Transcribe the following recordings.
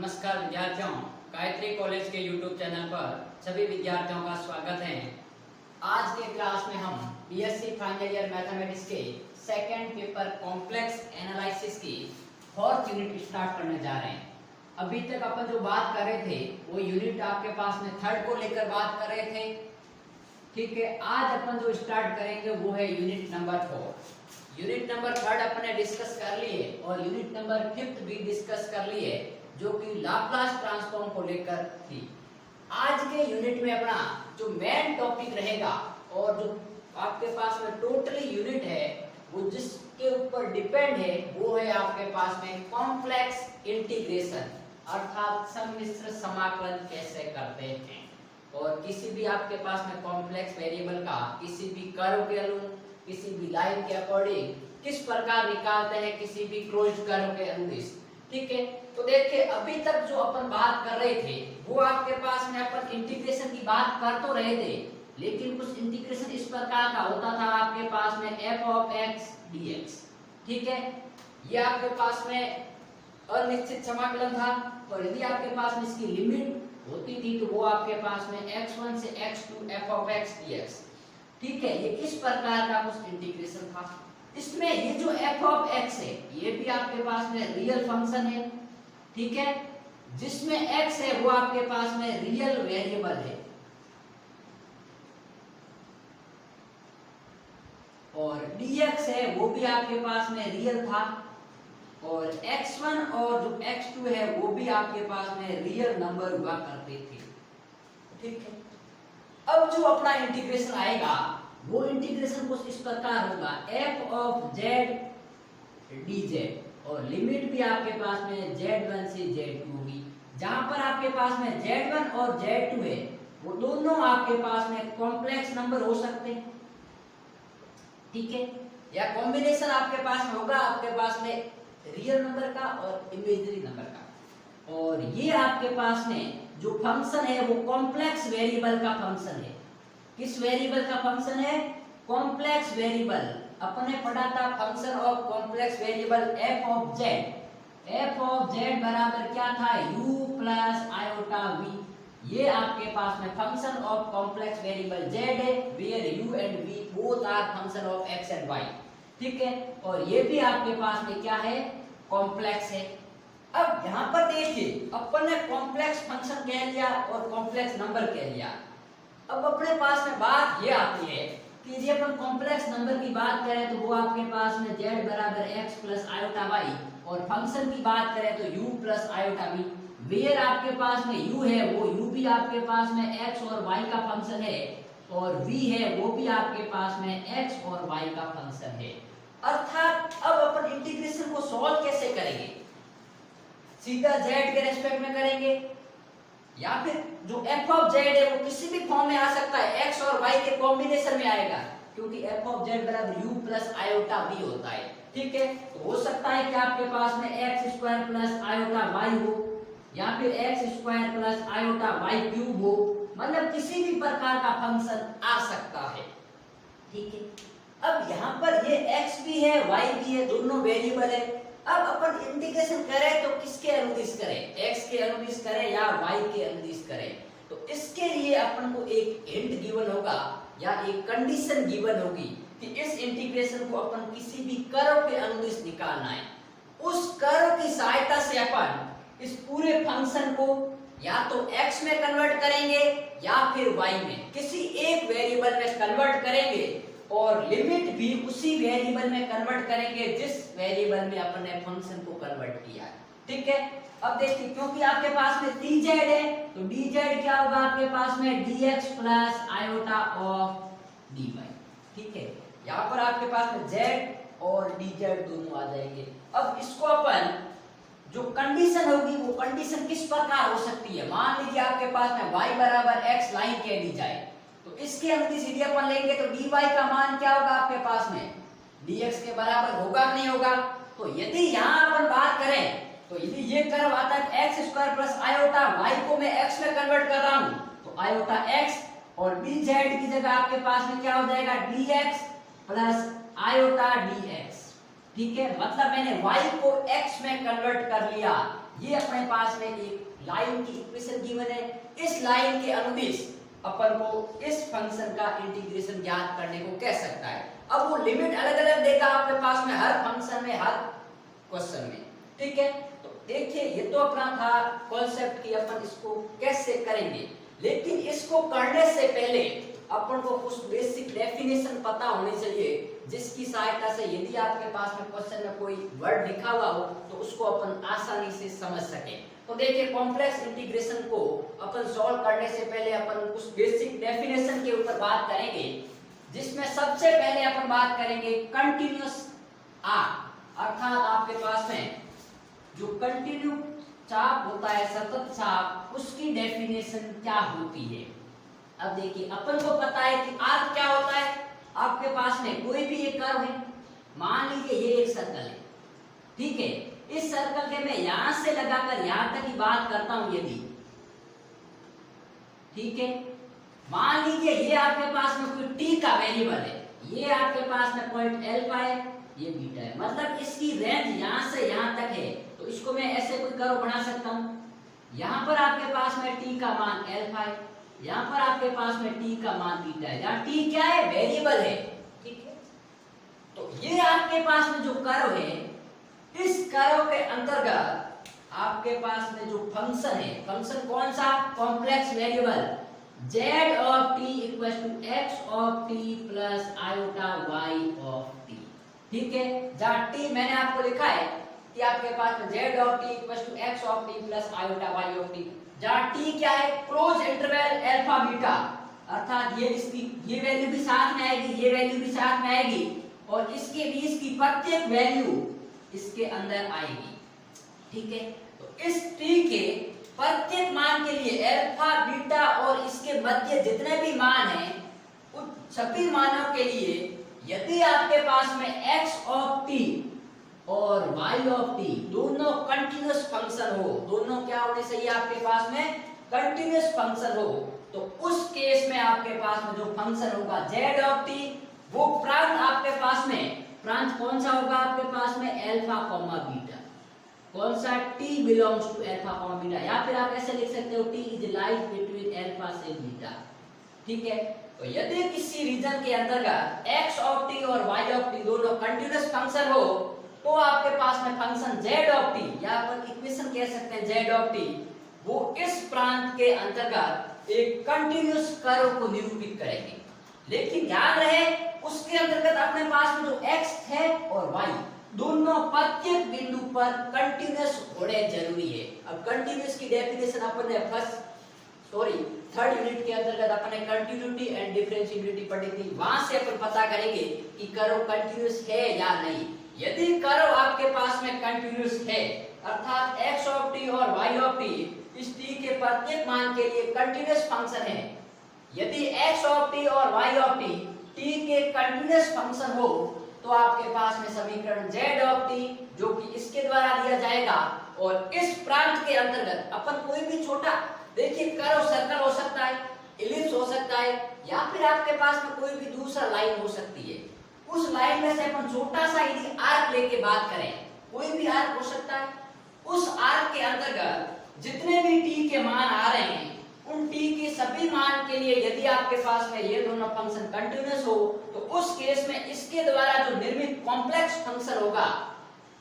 नमस्कार विद्यार्थियों, गायत्री कॉलेज के YouTube चैनल पर सभी विद्यार्थियों का स्वागत है। आज के क्लास में हम बीएससी फाइनल ईयर मैथमेटिक्स के सेकंड पेपर कॉम्प्लेक्स एनालिसिस की फोर्थ यूनिट स्टार्ट करने जा रहे हैं। अभी तक अपन जो बात कर रहे थे वो यूनिट आपके पास में थर्ड को लेकर बात कर रहे थे। ठीक है, आज अपन जो स्टार्ट करेंगे वो है यूनिट नंबर 4। यूनिट नंबर 3 अपने डिस्कस कर लिए और यूनिट नंबर 5 भी डिस्कस कर लिए, जो कि लाप्लास ट्रांसफॉर्म को लेकर थी। आज के यूनिट में अपना जो मेन टॉपिक रहेगा और जो आपके पास में टोटली यूनिट है वो जिसके ऊपर डिपेंड है वो है आपके पास में कॉम्प्लेक्स इंटीग्रेशन, अर्थात सम्मिश्र समाकलन कैसे करते हैं। और किसी भी आपके पास में कॉम्प्लेक्स वेरिएबल का किसी भी कर्व के अनुरूप, किसी भी लाइन के अकॉर्डिंग किस प्रकार निकालते हैं, किसी भी क्लोज्ड कर्व के अनुदिश। ठीक है, तो देखिए अभी तक जो अपन बात कर रहे थे वो आपके पास में अपन इंटीग्रेशन की बात कर तो रहे थे, लेकिन कुछ इंटीग्रेशन इस प्रकार का होता था आपके पास में f of x dx। ठीक है, ये आपके पास में अनिश्चित समाकलन था और यदि आपके पास में इसकी लिमिट होती थी तो वो आपके पास में x1 से x2 f of x dx। ठीक है, ये किस प्रकार का कुछ इंटीग्रेशन था। इसमें ये जो f of x है ये भी आपके पास में रियल फंक्शन है। ठीक है, जिसमें x है वो आपके पास में रियल वेरिएबल है और dx है वो भी आपके पास में रियल था और x1 और जो x2 है वो भी आपके पास में रियल नंबर हुआ करते थे। ठीक है, अब जो अपना इंटीग्रेशन आएगा वो इंटीग्रेशन कुछ इस प्रकार होगा f of z dz और लिमिट भी आपके पास में z1 से z2 होगी, जहां पर आपके पास में z1 और z2 है वो दोनों आपके पास में कॉम्प्लेक्स नंबर हो सकते हैं। ठीक है, या कॉम्बिनेशन आपके पास में होगा आपके पास में रियल नंबर का और इमेजिनरी नंबर का। और ये आपके पास में जो फंक्शन है वो कॉम्प्लेक्स वेरिएबल का फंक्शन है। किस वेरिएबल का फंक्शन है? Complex variable. अपने पढ़ा था function of complex variable f of z। f of z बराबर क्या था? u plus iota v। ये आपके पास में function of complex variable z है, where u and v both are function of x and y। ठीक है, और ये भी आपके पास में क्या है? कॉम्प्लेक्स है। अब यहाँ पर देखिए अपन ने कॉम्प्लेक्स फंक्शन कह लिया और कॉम्प्लेक्स नंबर कह लिया। अब अपने पास में बात ये आती है कि यदि अपन कॉम्प्लेक्स नंबर की बात करें तो वो आपके पास में z बराबर x प्लस आयोटा y और फंक्शन की बात करें तो u plus iota v। Where आपके पास में u है वो u भी आपके पास में x और y का फंक्शन है और v है वो भी आपके पास में x और y का फंक्शन है। अर्थात अब अपन इंटीग्रेशन को सॉल्व कैसे करेंगे? सीधा z के रेस्पेक्ट में करेंगे या फिर जो f of z है वो किसी भी फॉर्म में आ सकता है, x और y के कॉम्बिनेशन में आएगा, क्योंकि f of z बराबर u प्लस आयोटा v होता है। ठीक है, तो हो सकता है कि आपके पास में x square plus iota y हो या फिर x square plus iota y cube हो, मतलब किसी भी प्रकार का फंक्शन आ सकता है। ठीक है, अब यहाँ पर ये x भी है y भी है, दोनों वेरिएबल है। अब अपन इंटीग्रेशन करें तो किसके अनुदिश करें? x के अनुदिश करें या y के अनुदिश करें? तो इसके लिए अपन को एक हिंट गिवन होगा या एक कंडीशन गिवन होगी कि इस इंटीग्रेशन को अपन किसी भी कर्व के अनुदिश निकालना है। उस कर्व की सहायता से अपन इस पूरे फंक्शन को या तो x में कन्वर्ट करेंगे या फिर y में, किसी एक वेरिएबल में कन्वर्ट करेंगे और लिमिट भी उसी वेरिएबल में कन्वर्ट करेंगे जिस वेरिएबल में अपन ने फंक्शन को कन्वर्ट किया है। ठीक है, अब देखिए क्योंकि आपके पास में dz है तो dz क्या होगा आपके पास में dx plus iota of dy। ठीक है, यहाँ पर आपके पास में z और dz दोनों आ जाएंगे। अब इसको अपन जो कंडीशन होगी वो कंडीशन किस प्रकार हो सकती है? मान लीजिए आपके पास में y बराबर x लाइन कह दी जाए तो इसके अनुदिश यदि अपन लेंगे तो dy का मान क्या होगा आपके पास में? dx के बराबर होगा नहीं होगा? तो यदि यहाँ अपन बात करें तो यदि ये कर्व आता है x square plus iota y को मैं x में कन्वर्ट कर रहा हूँ तो आयोटा x और dz की जगह आपके पास में क्या हो जाएगा? dx plus iota dx। ठीक है, मतलब मैंने y को x में कन्वर्ट कर लिया ये अपने पास में एक लाइन की इक्वेशन गिवन है। इस लाइन के अनुदिश अपन को इस फंक्शन का इंटीग्रेशन ज्ञात करने को कह सकता है। अब वो लिमिट अलग अलग देगा आपके पास में हर फंक्शन में, हर क्वेश्चन में, ठीक है। तो देखिए ये तो अपना था कॉन्सेप्ट कि अपन इसको कैसे करेंगे, लेकिन इसको करने से पहले अपन को कुछ बेसिक डेफिनेशन पता होनी चाहिए, जिसकी सहायता से यदि आपके पास में क्वेश्चन में कोई वर्ड लिखा हुआ हो तो उसको अपन आसानी से समझ सके। तो देखिए कॉम्प्लेक्स इंटीग्रेशन को अपन सॉल्व करने से पहले अपन कुछ बेसिक डेफिनेशन के ऊपर बात करेंगे, जिसमें सबसे पहले अपन बात करेंगे कंटिन्यूअस आर्क, अर्थात आपके पास में जो कंटिन्यू चाप होता है, सतत चाप, उसकी डेफिनेशन क्या होती है। अब देखिए अपन को पता है कि आर्क क्या होता है। आपके पास में कोई भी एक कर्व है, मान लीजिए ये एक सर्कल है, ठीक है। इस सर्कल के मैं यहां से लगाकर यहां तक की बात करता हूं यदि, ठीक है। मान लीजिए ये आपके पास में कोई टी का वेरिएबल है, ये आपके पास में पॉइंट अल्फा है, ये बीटा है, मतलब इसकी रेंज यहां से यहां तक है। तो इसको मैं ऐसे कोई कर्व बना सकता हूं। यहां पर आपके पास में टी का मान अल्फा है, यहां पर आपके पास में टी का मान बीटा है। यहाँ टी क्या है, वेरिएबल है, ठीक है। तो ये आपके पास में जो कर्व है, इस कर्व के अंतर्गत आपके पास में जो फंक्शन है, फंक्शन कौन सा, complex variable z of t equal to x of t plus iota y of t, ठीक है। जहां t मैंने आपको लिखा है कि आपके पास में z of t equal to x of t plus iota y of t, जहां t क्या है, क्लोज इंटरवल अल्फा बीटा, अर्थात ये इसकी ये वैल्यू भी साथ में आएगी, ये वैल्यू भी साथ में आएगी, और इसके बीच की प्रत्येक वैल्यू इसके अंदर आएगी, ठीक है। तो इस t के प्रत्येक मान के लिए अल्फा बीटा और इसके मध्य जितने भी मान हैं, उन सभी मानों के लिए यदि आपके पास में x ऑफ t और y ऑफ t दोनों कंटीन्यूअस फंक्शन हो, दोनों क्या होने चाहिए आपके पास में, कंटीन्यूअस फंक्शन हो, तो उस केस में आपके पास में जो फंक्शन होगा z ऑफ t, वो प्रांत आपके पास में, प्रांत कौन सा होगा आपके पास में, अल्फा कॉमा बीटा, कौन सा, t belongs to alpha comma beta, या फिर आप ऐसे लिख सकते हो t is lies between alpha से बीटा, ठीक है। तो यदि किसी रीजन के अंतर्गत x ऑफ t और y ऑफ t दोनों कंटीन्यूअस फंक्शन हो, तो आपके पास में फंक्शन z ऑफ t, या अपन इक्वेशन कह सकते हैं z ऑफ t, वो इस प्रांत के अंतर्गत एक कंटीन्यूअस कर्व को निरूपित करेंगे। लेकिन ध्यान रहे उसके अंतर्गत अपने पास में जो x है और y दोनों प्रत्येक बिंदु पर कंटीन्यूअस होने जरूरी है। अब कंटीन्यूअस की डेफिनेशन अपन ने थर्ड यूनिट के अंतर्गत अपन ने कंटिन्यूटी एंड डिफरेंशिएबिलिटी पढ़ी थी, वहां से अपन पता करेंगे कि कर्व कंटीन्यूअस है या नहीं। यदि कर्व आपके पास में कंटीन्यूअस है, अर्थात x ऑफ t और y ऑफ t इस t के प्रत्येक मान के लिए कंटीन्यूअस फंक्शन है, यदि x ऑफ t और y ऑफ t के कंटीन्यूअस फंक्शन हो, तो आपके पास में समीकरण z ऑफ t जो कि इसके द्वारा दिया जाएगा, और इस प्रांत के अंतर्गत अपन कोई भी छोटा, देखिए कर्व सर्कल हो सकता है, इलिप्स हो सकता है, या फिर आपके पास में कोई भी दूसरा लाइन हो सकती है। उस लाइन में से अपन छोटा सा यदि आर्क लेके बात करें, कोई भी आर्क हो सकता है, उस आर्क के अंतर्गत जितने भी t के मान आ रहे हैं, उन t के सभी मान के लिए यदि आपके पास में ये दोनों फंक्शन कंटीन्यूअस हो, तो उस केस में इसके द्वारा जो निर्मित कॉम्प्लेक्स फंक्शन होगा,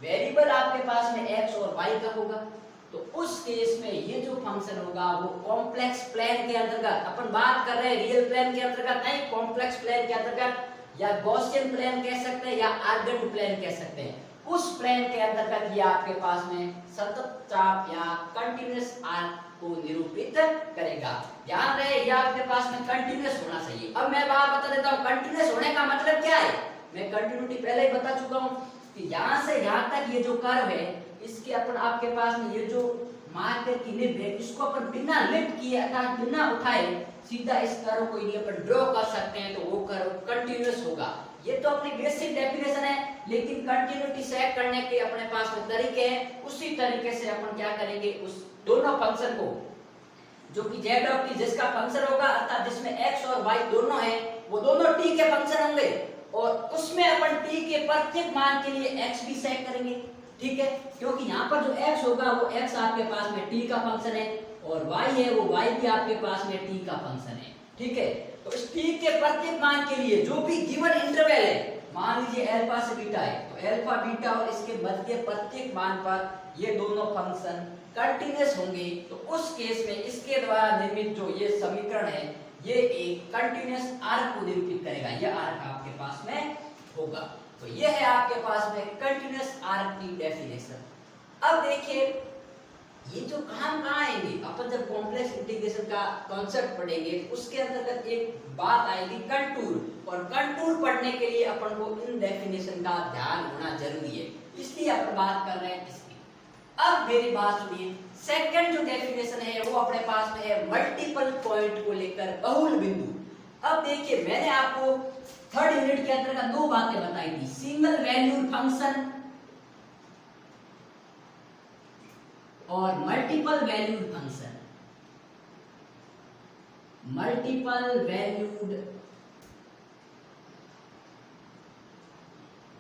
वेरिएबल आपके पास में x और y का होगा, तो उस केस में ये जो फंक्शन होगा वो कॉम्प्लेक्स प्लेन के अंतर्गत, अपन बात कर रहे हैं रियल प्लेन के अंतर्गत नहीं, कॉम्प्लेक्स प्लेन के अंतर्गत, या गॉसियन प्लेन कह सकते हैं, या आर्गन प्लेन कह सकते हैं, उस प्लेन के अंतर्गत ये आपके पास में सतत चाप या कंटीन्यूअस आर्क को निरूपित करेगा। ध्यान रहे ये आपके पास में कंटीन्यूअस होना चाहिए। अब मैं बात बता देता हूँ कंटीन्यूअस होने का मतलब क्या है। मैं कंटिन्यूटी पहले ही बता चुका हूँ कि यहाँ से यहाँ तक ये जो कर्व है, इसके अपन आपके पास में ये जो मार्कर की निब है, इसको अपन बिना लिफ्ट किए अर्थात बिना उठाए सीधा इस कर्व को यदि अपन ड्रॉ कर सकते हैं, तो वो कर्व कंटीन्यूअस होगा। ये तो अपनी बेसिक डेफिनेशन है, लेकिन कंटिन्यूटी चेक करने के अपने पास में तरीके हैं। उसी तरीके से अपन क्या करेंगे, उस दोनों फंक्शन को जो कि z ऑफ t जिसका फंक्शन होगा, अर्थात जिसमें x और y दोनों हैं, वो दोनों t के फंक्शन होंगे, और उसमें अपन t के प्रत्येक मान के लिए x भी सेट करेंगे, ठीक है, क्योंकि यहाँ पर जो x होगा वो x आपके पास में t का फंक्शन है और y है वो y भी आपके पास में t का फंक्शन है। ठीक है, तो इस t के प्रत्येक मान के लिए जो भी गिवन इंटरवल है, मान लीजिए अल्फा से बीटा है, तो अल्फा बीटा और इसके मध्य प्रत्येक मान पर ये दोनों फंक्शन कंटीन्यूअस होंगे, तो उस केस में इसके द्वारा निर्मित जो ये समीकरण है ये एक कंटीन्यूअस आर्क को निरूपित करेगा। ये आर्क आपके पास में होगा। तो ये है आपके पास में कंटीन्यूअस आर्क की डेफिनेशन। अब देखिए ये जो कहाँ आएंगे, अपन जब कॉम्प्लेक्स इंटीग्रेशन का कॉन्सेप्ट पढ़ेंगे उसके अंतर्गत एक बात आएगी कंटूर, और कंटूर पढ़ने के लिए अपन को इन डेफिनेशन का ध्यान होना जरूरी है, इसलिए अपन बात कर रहे हैं इसकी। अब मेरी बात सुनिए, सेकंड जो डेफिनेशन है वो अपने पास में है मल्टीपल पॉइंट को लेकर बहुल बिंदु। अब देखिए मैंने आपको थर्ड यूनिट के अंतर्गत दो बातें बताई थी, सिंगल वैल्यूड फंक्शन और multiple valued function. Multiple valued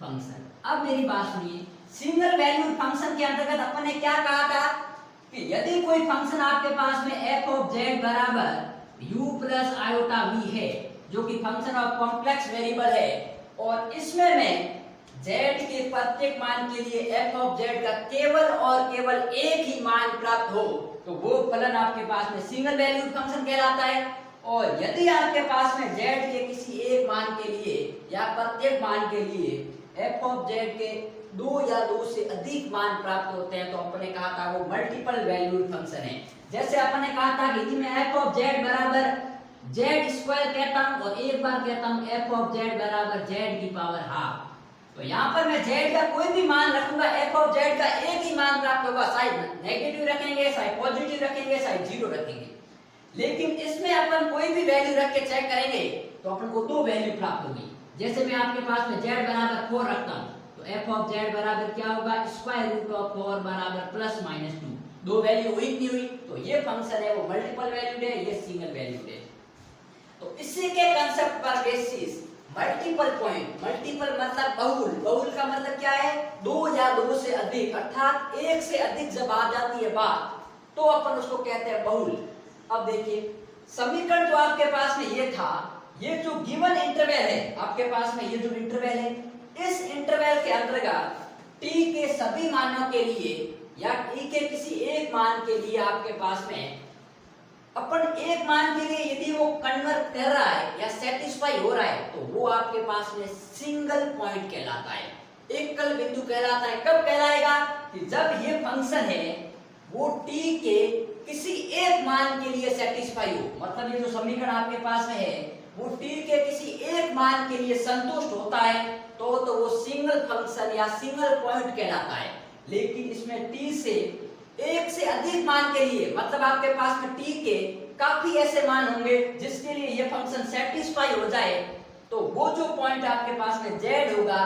function. अब मेरी बात सुनिए, सिंगल वैल्यूड फंक्शन के अंतर्गत अपन ने क्या कहा था कि यदि कोई फंक्शन आपके पास में f ऑफ z बराबर u प्लस आयोटा v है, जो कि फंक्शन ऑफ कॉम्प्लेक्स वेरिएबल है, और इसमें मैं z के प्रत्येक मान के लिए f ऑफ z का केवल और केवल एक ही मान प्राप्त हो, तो वो फलन आपके पास में सिंगल वैल्यूड फंक्शन कहलाता है। और यदि आपके पास में z के किसी एक मान के लिए या प्रत्येक मान के लिए f ऑफ z के दो या दो से अधिक मान प्राप्त होते हैं, तो अपन ने कहा था वो मल्टीपल वैल्यूड फंक्शन है। जैसे अपन ने कहा था कि यदि मैं f ऑफ z बराबर z स्क्वायर कहता हूं और एक बार कहता हूं f ऑफ z बराबर z की पावर हाफ, तो यहाँ पर मैं z का कोई भी मान रखूंगा, f ऑफ z का एक ही मान प्राप्त होगा, शायद नेगेटिव रखेंगे, शायद पॉजिटिव रखेंगे, शायद जीरो रखेंगे। लेकिन इसमें अपन कोई भी वैल्यू रख के चेक करेंगे तो अपन को दो वैल्यू प्राप्त होगी। जैसे मैं आपके पास में z बराबर 4 रखता हूँ, तो f ऑफ z बराबर क्या होगा, स्क्वायर रूट ऑफ 4 बराबर प्लस माइनस 2। दो वैल्यू हुई नहीं हुई, तो ये फंक्शन है वो मल्टीपल वैल्यूड है, ये सिंगल वैल्यूड है। तो इसी के कंसेप्ट पर बेसिस मल्टीपल पॉइंट, मल्टीपल मतलब बहुल, बहुल का मतलब क्या है, दो या दो से अधिक, अर्थात एक से अधिक जब आ जाती है बात तो अपन उसको कहते हैं बहुल। अब देखिए समीकरण जो आपके पास में ये था, ये जो गिवन इंटरवल है आपके पास में, ये जो इंटरवल है, इस इंटरवल के अंतर्गत t के सभी मानों के लिए या t के किसी एक मान के लिए आपके पास में अपन एक मान के लिए यदि वो कन्वर्ट कर रहा है या सेटिस्फाई हो रहा है, तो वो आपके पास में सिंगल पॉइंट कहलाता है, एकल बिंदु कहलाता है। कब कहलाएगा, कि जब ये फंक्शन है वो t के किसी एक मान के लिए सेटिस्फाई हो, मतलब ये जो समीकरण आपके पास में है वो t के किसी एक मान के लिए संतुष्ट होता है, तो वो सिंगल फंक्शन या सिंगल पॉइंट कहलाता है। लेकिन इसमें t से एक से अधिक मान के लिए, मतलब आपके पास में t के काफी ऐसे मान होंगे जिसके लिए ये फंक्शन सेटिस्फाई हो जाए, तो वो जो पॉइंट आपके पास में z होगा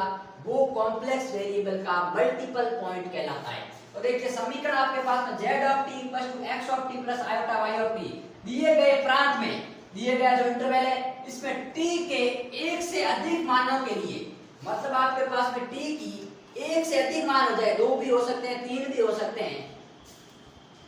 वो कॉम्प्लेक्स वेरिएबल का मल्टीपल पॉइंट कहलाता है। तो देखिए समीकरण आपके पास में z of t equal to x of t plus iota y of t, दिए गए प्रांत में दिए गया जो इंटरवल है इसमें t के एक से अधिक मानों के लिए, मतलब आपके पास में t की एक से अधिक मान हो जाए, दो भी हो सकते हैं, तीन भी हो सकते हैं,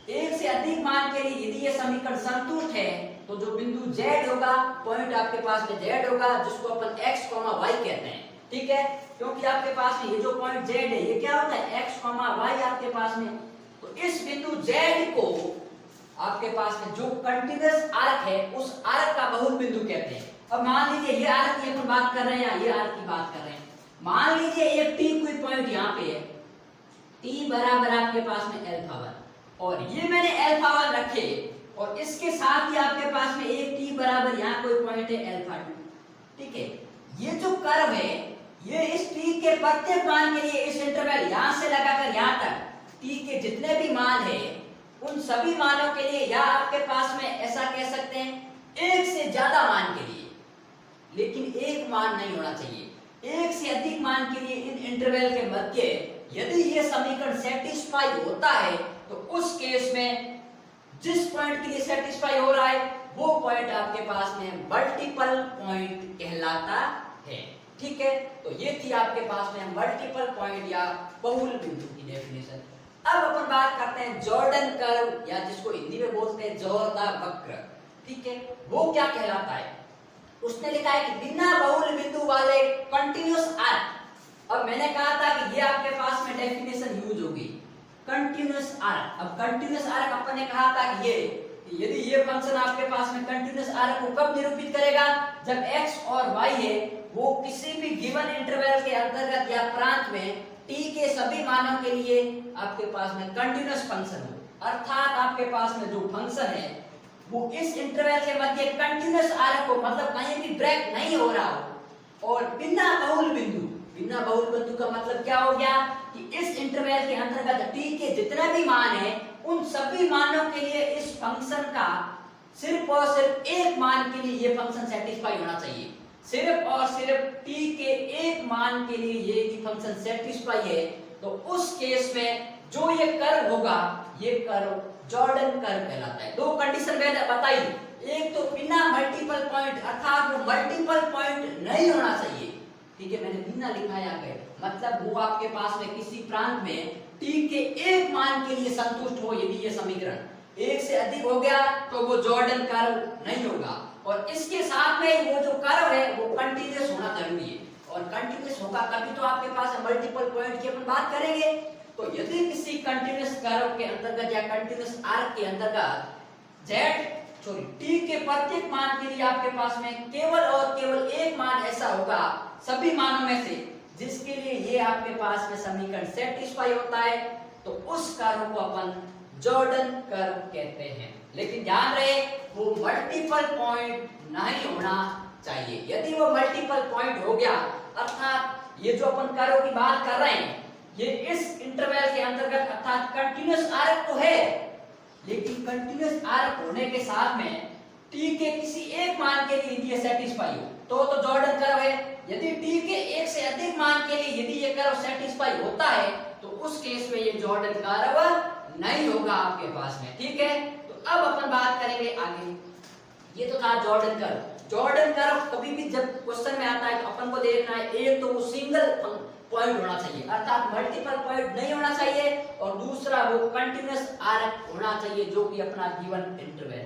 एक से अधिक मान के लिए यदि ये समीकरण संतुष्ट है, तो जो बिंदु z होगा, पॉइंट आपके पास में z होगा, जिसको अपन x, y कहते हैं। ठीक है, क्योंकि आपके पास में ये जो पॉइंट z है ये क्या होता है, x, y आपके पास में, तो इस बिंदु z को आपके पास में जो कंटीन्यूअस आर्क है उस आर्क का बहुल बिंदु कहते हैं। अब मान लीजिए ये आर्क की अपन बात कर रहे हैं या ये आर्क की बात कर रहे हैं, मान लीजिए एक t कोई पॉइंट यहाँ पे है, t बराबर आपके पास में अल्फा 1, और ये मैंने अल्फा 1 रखे, और इसके साथ ही आपके पास में एक t बराबर यहाँ कोई पॉइंट है अल्फा 2। ठीक है, ये जो कर्व है ये इस t के प्रत्येक मान के लिए इस इंटरवल यहाँ से लगाकर यहाँ तक t के जितने भी मान है उन सभी मानों के लिए, या आपके पास में ऐसा कह सकते हैं एक से ज्यादा मान के लिए, लेकिन एक मान नहीं होना चाहिए, एक से अधिक मान के लिए इन इंटरवल के मध्य यदि ये समीकरण सेटिस्फाई होता है, तो उस केस में जिस पॉइंट के लिए सेटिस्फाई हो रहा है वो पॉइंट आपके पास में मल्टीपल पॉइंट कहलाता है। ठीक है, तो ये थी आपके पास में मल्टीपल पॉइंट या बहुल बिंदु की डेफिनेशन। अब अपन बात करते हैं जॉर्डन कर्व या जिसको हिंदी में बोलते हैं जोरदार वक्र। ठीक है, वो क्या कहलाता है? उसने लिखा है कि बिना बहुल बिंदु वाले कंटिन्यूअस आर्क। अब मैंने कहा था कि ये आपके पास में डेफिनेशन यूज होगी कंटिन्यूअस आर्क। अब कंटिन्यूअस आर्क अपन ने कहा था कि यदि ये फंक्शन आपके पास में कंटिन्यूअस आर्क को कब निरूपित करेगा? जब x और y है वो किसी भी गिवन इंटरवल के अंतर्गत या प्रांत में t के सभी मानों के लिए आपके पास में कंटिन्यूअस फंक्शन हो। अर्थात आपके पास में जो फंक्शन है वो इस इंटरवल के मध्य कंटिन्यूअस आर्क हो, मतलब कहीं भी ब्रेक नहीं हो रहा हो, और बिना बहुल बिंदु। बिना बहुल बिंदु का मतलब क्या हो गया कि इस इंटरवल के अंतर्गत t के जितने भी मान है उन सभी मानों के लिए इस फंक्शन का सिर्फ और सिर्फ एक मान के लिए ये फंक्शन सेटिस्फाई होना चाहिए। सिर्फ और सिर्फ t के एक मान के लिए ये फंक्शन सेटिस्फाई है, तो उस केस में जो ये कर्व होगा ये कर्व जॉर्डन कर्व कहलाता है। दो कंडीशन मैंने बताई, एक तो बिना मल्टीपल पॉइंट अर्थात वो मल्टीपल पॉइंट नहीं होना चाहिए। ठीक है, मैंने बिना लिखा है यहाँ पे, मतलब वो आपके पास में किसी प्रांत में t के एक मान के लिए संतुष्ट हो। यदि ये समीकरण एक से अधिक हो गया तो वो जॉर्डन कर्व नहीं होगा, और इसके साथ में वो जो कर्व है वो कंटीन्यूअस होना जरूरी है, और कंटीन्यूअस होगा तभी तो आपके पास मल्टीपल पॉइंट की अपन बात करेंगे। तो यदि किसी कंटीन्यूअस कर्व के अंतर्गत या कंटीन्यूअस आर्क के अंतर्गत t के प्रत्येक मान के लिए आपके पास में केवल और केवल एक मान ऐसा होगा सभी मानों में से जिसके लिए ये आपके पास में समीकरण सेटिस्फाई होता है, तो उस कर्व को अपन जॉर्डन कर्व कहते हैं। लेकिन ध्यान रहे वो मल्टीपल पॉइंट नहीं होना चाहिए। यदि वो मल्टीपल पॉइंट हो गया, अर्थात ये जो अपन कर्व की बात कर रहे हैं ये इस इंटरवल के अंतर्गत अर्थात कंटीन्यूअस आर्क तो है, लेकिन कंटीन्यूअस आर्क होने के साथ में t के किसी एक मान के लिए यदि ये सेटिस्फाई हो तो जॉर्डन कर्व है। यदि t के एक से अधिक मान के लिए यदि ये कर्व सेटिस्फाई होता है तो उस केस में ये जॉर्डन कर्व नहीं होगा आपके पास में। ठीक है, तो अब अपन बात करेंगे आगे। ये तो था जॉर्डन कर्व। जॉर्डन कर्व कभी भी जब क्वेश्चन में आता है तो अपन को देखना है, एक तो वो सिंगल पॉइंट होना चाहिए अर्थात मल्टीपल पॉइंट नहीं होना चाहिए, और दूसरा वो कंटीन्यूअस आर्क होना चाहिए जो कि अपना गिवन इंटरवल है।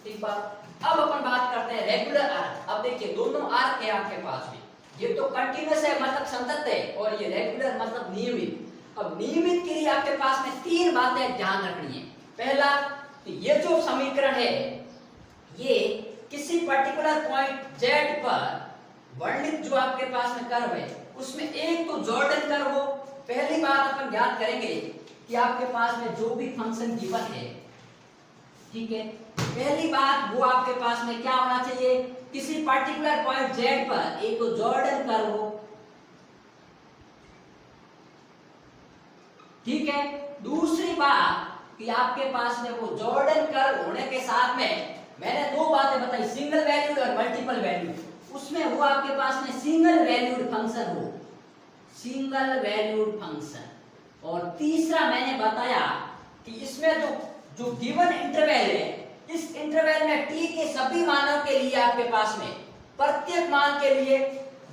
ठीक बात। अब अपन बात करते हैं रेगुलर आर्क। अब देखिए दोनों आर्क है आपके पास में, ये तो कंटीन्यूअस है मतलब संतत है, और ये रेगुलर मतलब नियमित। अब नियमित के लिए आपके पास में तीन बातें ध्यान रखनी है। पहला, ये जो समीकरण है ये किसी पर्टिकुलर पॉइंट z पर वर्णित जो आपके पास में कर्व है उसमें एक तो जॉर्डन कर्व हो। पहली बात अपन याद करेंगे कि आपके पास में जो भी फंक्शन गिवन है, ठीक है, पहली बात वो आपके पास में क्या होना चाहिए, किसी पर्टिकुलर पॉइंट z पर एक तो जॉर्डन कर्व हो। ठीक है, दूसरी बात कि आपके पास में वो जॉर्डन कर्व होने के साथ में मैंने दो बातें बताई, सिंगल वैल्यूड और मल्टीपल वैल्यूड। उसमें वो आपके पास में सिंगल वैल्यूड फंक्शन हो, सिंगल वैल्यूड फंक्शन। और तीसरा मैंने बताया कि इसमें जो गिवन इंटरवल है, इस इंटरवल में t के सभी मानों के लिए आपके पास में प्रत्येक मान के लिए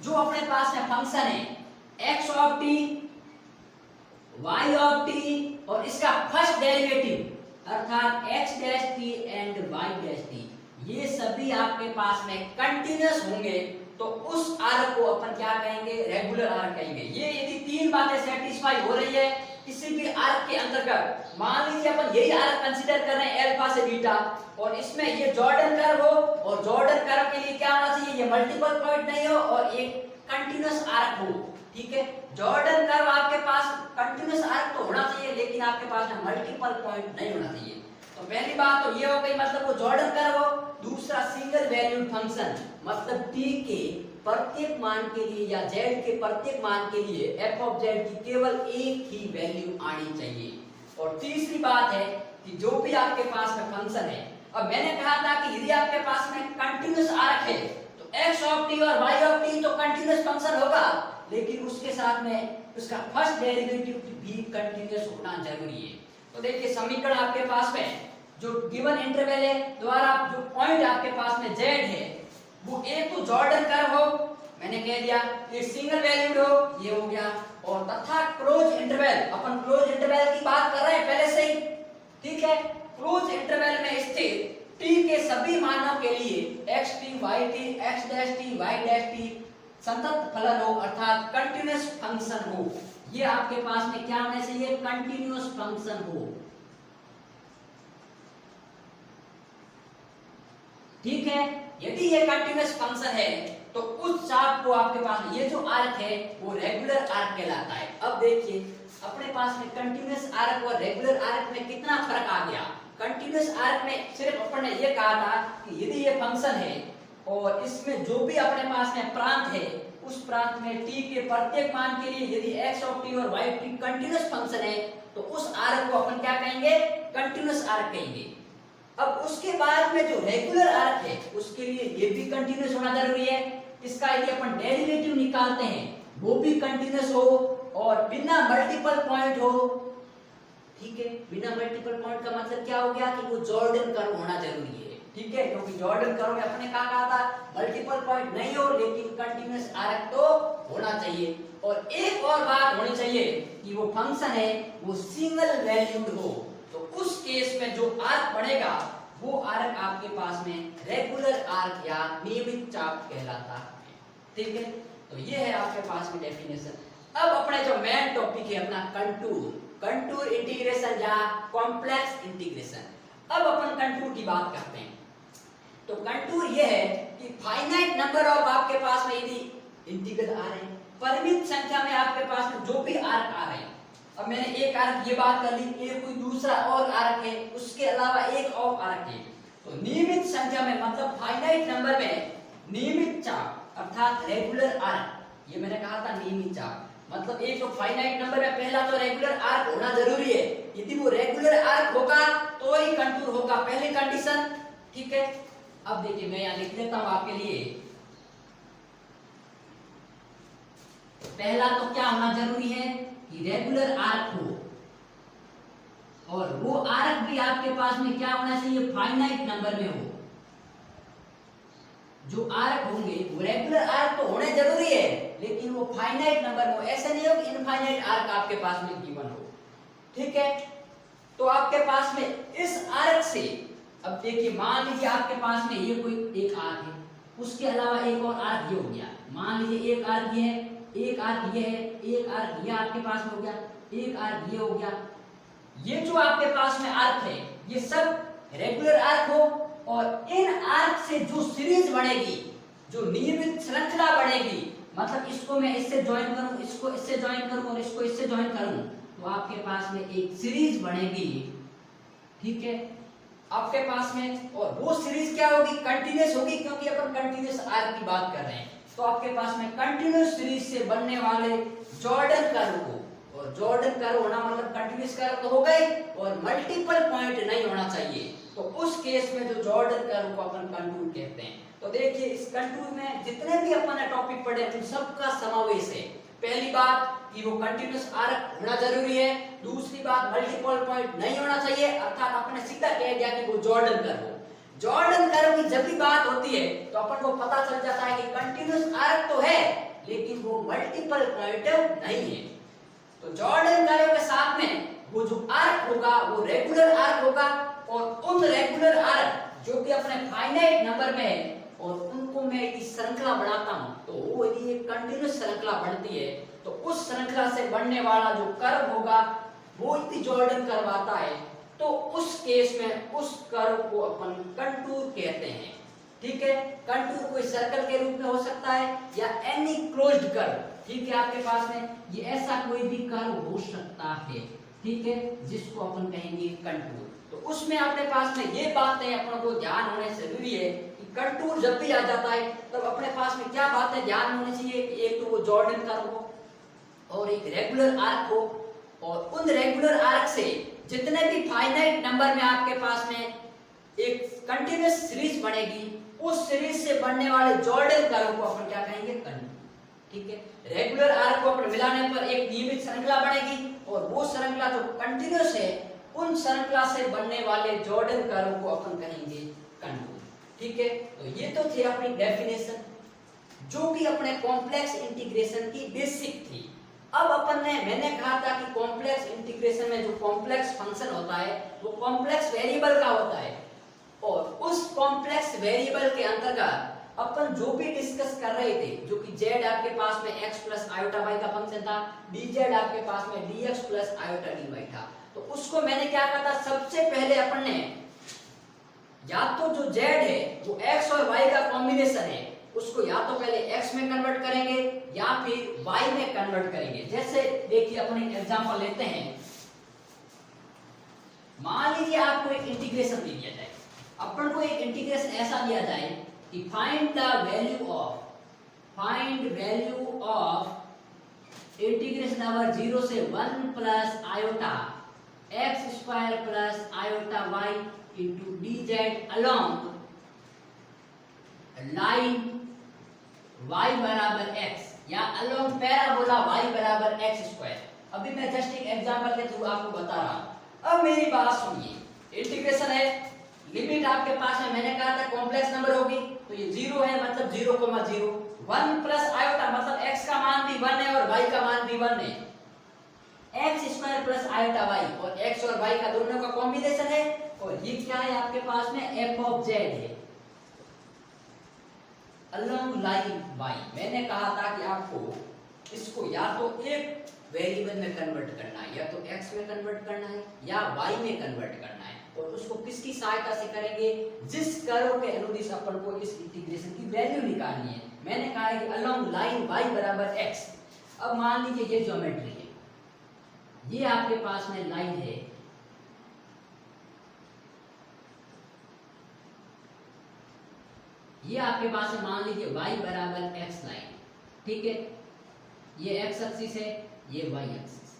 जो अपने पास में फंक्शन है x of t, y of t और इसका फर्स्ट डेरिवेटिव अर्थात x dash t and y dash t, ये सभी आपके पास में कंटीन्यूअस होंगे तो उस आर्क को अपन क्या कहेंगे, रेगुलर आर्क कहेंगे। ये यदि तीन बातें सेटिस्फाई हो रही है किसी भी आर्क के अंतर्गत, मान लीजिए अपन यही आर्क कंसीडर कर रहे हैं अल्फा से बीटा, और इसमें ये जॉर्डन कर्व हो, और जॉर्डन कर्व के लिए क्या होना चाहिए, ये मल्टीपल पॉइंट नहीं हो और एक कंटीन्यूअस आर्क हो। ठीक है, जॉर्डन कर्व आपके पास कंटीन्यूअस आर्क तो होना चाहिए लेकिन आपके पास में मल्टीपल पॉइंट नहीं होना चाहिए। तो पहली बात तो ये हो गई, मतलब वो जॉर्डन कर्व हो। दूसरा सिंगल वैल्यूड फंक्शन, मतलब t के प्रत्येक मान के लिए या z के प्रत्येक मान के लिए f ऑफ z की केवल एक ही वैल्यू आनी चाहिए। और तीसरी बात है कि जो भी आपके पास में फंक्शन है, अब मैंने कहा था कि यदि आपके पास में कंटीन्यूअस आर्क है तो x ऑफ t और y ऑफ t तो कंटीन्यूअस फंक्शन होगा, लेकिन उसके साथ में उसका फर्स्ट डेरिवेटिव भी कंटीन्यूअस होना जरूरी है। तो देखिए समीकरण आपके पास में जो गिवन इंटरवल है द्वारा जो पॉइंट आपके पास में z है वो एक तो जॉर्डन कर्व हो, मैंने कह दिया कि सिंगल वैल्यूड हो, ये हो गया। और तथा क्लोज इंटरवल, अपन क्लोज इंटरवल की बात कर रहे हैं पहले से ही, ठीक है। क्लोज इंटरवल में स्थित t के सभी मानों के लिए xt, yt, x dash t, y dash t संतत फलन हो अर्थात कंटीन्यूअस फंक्शन हो। ये आपके पास में क्या होना चाहिए? कंटीन्यूअस फंक्शन हो, ठीक है। यदि ये कंटीन्यूअस फंक्शन है तो उस चाप को आपके पास ये जो आर्क है वो रेगुलर आर्क कहलाता है। अब देखिए अपने पास में कंटीन्यूअस आर्क और रेगुलर आर्क में कितना फर्क आ गया। कंटीन्यूअस आर्क में सिर्फ अपन ने ये कहा था कि यदि ये फंक्शन है और इसमें जो भी अपने पास में प्रांत है उस प्रांत में t के प्रत्येक मान के लिए यदि x ऑफ t और y of t continuous function है तो उस आर्क को अपन क्या कहेंगे? कंटीन्यूअस आर्क कहेंगे। अब उसके बाद में जो रेगुलर आर्क है उसके लिए ये भी कंटीन्यूअस होना जरूरी है। इसका यदि अपन डेरिवेटिव निकालते हैं वो भी कंटीन्यूअस हो और बिना मल्टीपल पॉइंट हो, ठीक है। बिना मल्टीपल पॉइंट का मतलब क्या हो गया कि वो जॉर्डन कर्व होना जरूरी है, ठीक है। क्योंकि जॉर्डन कर्व में अपने कहा था मल्टीपल पॉइंट नहीं हो लेकिन कंटीन्यूअस आर्क तो होना चाहिए। और एक और बात होनी चाहिए कि वो फंक्शन है वो सिंगल वैल्यूड हो। तो उस केस में जो आर्क बनेगा वो आर्क आपके पास में रेगुलर आर्क या नियमित चाप कहलाता है, ठीक है। तो ये है आपके पास में डेफिनेशन। अब अपने जो मेन टॉपिक है अपना कंटूर इंटीग्रेशन या कॉम्प्लेक्स इंटीग्रेशन। अब अपन कंटूर की बात करते हैं। तो कंटूर ये है कि फाइनाइट नंबर ऑफ आपके पास में यदि इंटीग्रल आ रहे हैं, परिमित संख्या में आपके पास में जो भी आर्क आ रहे हैं। अब मैंने एक आर्क ये बात कर ली, ये कोई दूसरा और आर्क है, उसके अलावा एक और आर्क है। तो नियमित संख्या में मतलब फाइनाइट नंबर में नियमित चाप अर्थात रेगुलर आर्क, ये मैंने कहा था नियमित चाप मतलब एक तो फाइनाइट नंबर में पहला तो रेगुलर आर्क होना जरूरी है। यदि वो रेगुलर आर्क होगा तो ही कंटूर होगा, पहली कंडीशन, ठीक है। अब देखिए मैं यहां लिख देता हूं आपके लिए। पहला तो क्या होना जरूरी है कि रेगुलर आर्क हो और वो आर्क भी आपके पास में क्या होना चाहिए? फाइनाइट नंबर में हो। जो आर्क होंगे वो रेगुलर आर्क तो होने जरूरी है लेकिन वो फाइनाइट नंबर हो। ऐसा नहीं हो कि इनफाइनाइट आर्क आपके पास में गिवन हो, ठीक है। तो आपके पास में इस आर्क से अब देखिए मान लीजिए आपके पास में ये कोई एक आर्क है, उसके अलावा एक और आर्क ये हो गया। मान लीजिए एक आर्क ये है, एक आर्क ये है, एक आर्क ये आपके पास में हो गया, एक आर्क ये हो गया। ये जो आपके पास में आर्क है ये सब रेगुलर आर्क हो और इन आर्क से जो सीरीज बनेगी, जो नियमित श्रृंखला बनेगी, मतलब इसको मैं इससे ज्वाइन करूं, इसको इससे ज्वाइन करूं और इसको इससे ज्वाइन करूं तो आपके पास में एक सीरीज बनेगी, ठीक है आपके पास में। और वो सीरीज क्या होगी? कंटीन्यूअस होगी क्योंकि अपन कंटीन्यूअस आर्क की बात कर रहे हैं। तो आपके पास में कंटीन्यूअस सीरीज से बनने वाले जॉर्डन कर्व को, और जॉर्डन कर्व होना मतलब कंटीन्यूअस कर्व तो होगा ही और मल्टीपल पॉइंट नहीं होना चाहिए। तो उस केस में जो जॉर्डन कर्व को अपन कंटूर कहते हैं। तो देखिए इस कंटूर में जितने भी अपन ने टॉपिक पढ़े उन सबका समावेश है। पहली बात कि वो कंटीन्यूअस आर्क होना जरूरी है, दूसरी बात मल्टीपल पॉइंट नहीं होना चाहिए अर्थात आपने सीधा कह दिया कि वो जॉर्डन कर्व हो। जॉर्डन कर्व की जब भी बात होती है तो अपन को पता चल जाता है कि कंटीन्यूअस आर्क तो है लेकिन वो मल्टीपल पॉइंट नहीं है। तो जॉर्डन कर्व के साथ में वो जो आर्क होगा वो रेगुलर आर्क होगा और उन रेगुलर आर्क जो कि अपने फाइनाइट नंबर में है और उनको मैं यदि श्रृंखला बनाता हूं तो वो यदि एक कंटीन्यूअस श्रृंखला बनती है तो उस श्रृंखला से बनने वाला जो कर्व होगा वो यदि जॉर्डन कर्व आता है तो उस केस में उस कर्व को अपन कंटूर कहते हैं, ठीक है। कंटूर कोई सर्कल के रूप में हो सकता है या एनी क्लोज्ड कर्व, ठीक है आपके पास में ये ऐसा कोई भी कर्व हो सकता है, ठीक है, जिसको अपन कहेंगे कंटूर। तो उसमें अपने पास में ये बातें अपन को ध्यान होने जरूरी है कि कंटूर जब भी आ जाता है तब अपने पास में क्या बातें ध्यान होनी चाहिए कि एक तो वो जॉर्डन कर्व हो और एक रेगुलर आर्क हो और उन रेगुलर आर्क से जितने भी फाइनाइट नंबर में आपके पास में एक कंटीन्यूअस सीरीज बनेगी उस सीरीज से बनने वाले जॉर्डन कर्व को अपन क्या कहेंगे? कंटूर, ठीक है। रेगुलर आर्क को अपन मिलाने पर एक नियमित श्रृंखला बनेगी और वो श्रृंखला जो कंटीन्यूअस है उन श्रृंखला से बनने वाले जॉर्डन कर्व को अपन कहेंगे कंटूर, ठीक है। तो ये तो थी अपनी डेफिनेशन। जो कि अपने कॉम्प्लेक्स इंटीग्रेशन की बेसिक थी। अब मैंने कहा था कि कॉम्प्लेक्स इंटीग्रेशन में जो कॉम्प्लेक्स फंक्शन होता है वो कॉम्प्लेक्स वेरिएबल का होता है, और उस कॉम्प्लेक्स वेरिएबल के अंतर्गत अपन जो भी डिस्कस कर रहे थे, जो कि z आपके पास में x प्लस आयोटा y का फंक्शन था, dz आपके पास में dx प्लस आयोटा dy था, तो उसको मैंने क्या कहा था, सबसे पहले अपन ने या तो जो z है वो x और y का कॉम्बिनेशन है, उसको या तो पहले x में कन्वर्ट करेंगे या फिर y में कन्वर्ट करेंगे। जैसे देखिए अपन एक एग्जांपल लेते हैं, मान लीजिए आपको एक इंटीग्रेशन दे दिया जाए, अपन को एक इंटीग्रेशन ऐसा दिया जाए कि find value of integration number 0 से 1 plus iota x square plus iota y into dz along line y बराबर x या अलोंग पैराबोला y बराबर x स्क्वायर। अभी मैं जस्ट एक एग्जांपल के थ्रू आपको बता रहा हूं। अब मेरी बात सुनिए, इंटीग्रेशन है, लिमिट आपके पास है, मैंने कहा था कॉम्प्लेक्स नंबर होगी, तो ये 0 है मतलब 0,0, 1 प्लस आयोटा मतलब x का मान भी 1 है और y का मान भी 1 है, x square plus iota y, और x और y का दोनों का कॉम्बिनेशन है, और ये क्या है आपके पास में f ऑफ z है अलोंग लाइन y। मैंने कहा था कि आपको इसको या तो एक वेरिएबल में कन्वर्ट करना है, या तो x में कन्वर्ट करना है या y में कन्वर्ट करना है, और उसको किसकी सहायता से करेंगे, जिस कर्व के अनुदिश अपन को इस इंटीग्रेशन की वैल्यू निकालनी है। मैंने कहा है कि अलोंग लाइन y बराबर x। अब मान लीजिए ये ज्योमेट्री है, ये आपके पास में लाइन है, ये आपके पास है, मान लीजिए y बराबर x लाइन, ठीक है, ये x एक्सिस है, ये y एक्सिस।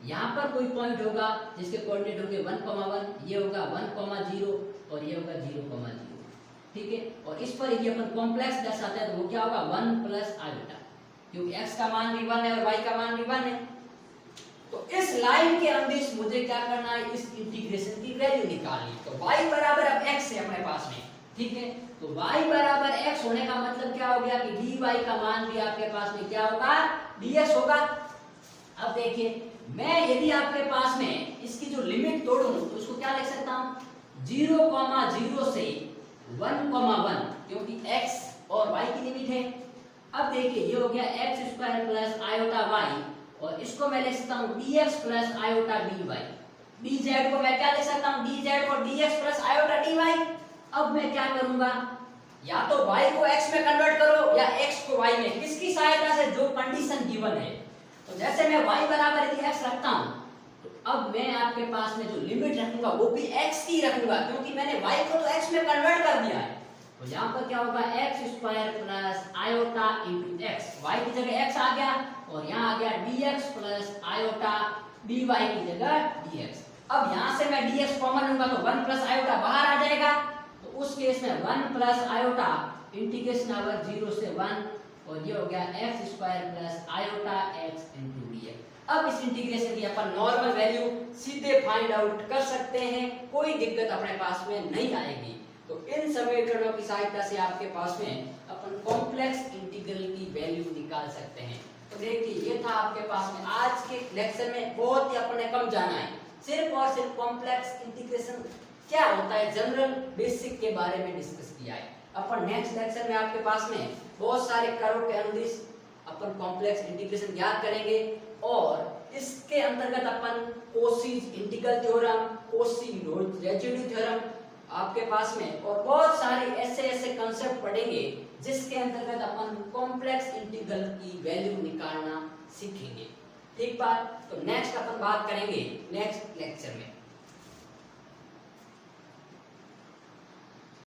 यहाँ पर कोई पॉइंट होगा जिसके कोऑर्डिनेट होंगे 1,1, ये होगा 1,0 और ये होगा 0,0, ठीक है, और इस पर यदि अपन कॉम्प्लेक्स दर्शाते हैं तो वो क्या होगा 1 प्लस आयोटा, क्योंकि x का मान भी 1 है और y का मान भी 1 है। तो इस लाइन के अंदिश मुझे क्या करना है, इस इंटीग्रेशन की वैल्यू निकालनी। तो y बराबर अब x है अपने पास में, ठीक है, तो y बराबर x होने का मतलब क्या हो गया कि dy का मान भी आपके पास में क्या होगा, dx होगा। अब देखिए, मैं यदि आपके पास में इसकी जो लिमिट तोड़ूं तो उसको क्या लिख सकता हूं, 0,0 से 1,1, क्योंकि x और y की लिमिट है। अब देखिए ये हो गया x square plus iota y, और इसको मैं लिख सकता हूं dx plus iota dy। dz को मैं क्या लिख सकता हूं, dz को dx प्लस आयोटा dy। अब मैं क्या करूंगा, या तो y को x में कन्वर्ट करो या x को y में, किसकी सहायता से, जो कंडीशन गिवन है। तो जैसे मैं y बराबर यदि x रखता हूं, तो अब मैं आपके पास में जो लिमिट रखूंगा वो भी x की रखूंगा, क्योंकि मैंने y को तो x में कन्वर्ट कर दिया है। तो यहाँ पर क्या होगा, x square plus iota into x, y की जगह x आ गया, और यहाँ आ गया dx प्लस आयोटा dy की जगह dx। अब यहाँ से मैं dx कॉमन लूंगा तो 1 प्लस आयोटा बाहर आ जाएगा, तो उस केस में 1 प्लस आयोटा इंटीग्रेशन ओवर 0 से 1, और ये हो गया x square plus iota x into dx। अब इस इंटीग्रेशन की अपन नॉर्मल वैल्यू सीधे फाइंड आउट कर सकते हैं, कोई दिक्कत अपने पास में नहीं आएगी। तो इन समीकरणों की सहायता से आपके पास में अपन कॉम्प्लेक्स इंटीग्रल की वैल्यू निकाल सकते हैं। तो देखिए ये था आपके पास में आज के लेक्चर में, बहुत ही अपने कम जाना है, सिर्फ और सिर्फ कॉम्प्लेक्स इंटीग्रेशन क्या होता है, जनरल बेसिक के बारे में डिस्कस किया है। अपन नेक्स्ट लेक्चर में आपके पास में बहुत सारे कर्व के अनुदिश अपन कॉम्प्लेक्स इंटीग्रेशन ज्ञात करेंगे, और इसके अंतर्गत अपन Cauchy integral theorem, Cauchy residue theorem आपके पास में, और बहुत सारे ऐसे कॉन्सेप्ट पढ़ेंगे जिसके अंतर्गत अपन कॉम्प्लेक्स इंटीग्रल की वैल्यू निकालना सीखेंगे। ठीक बात, तो नेक्स्ट अपन बात करेंगे नेक्स्ट लेक्चर में।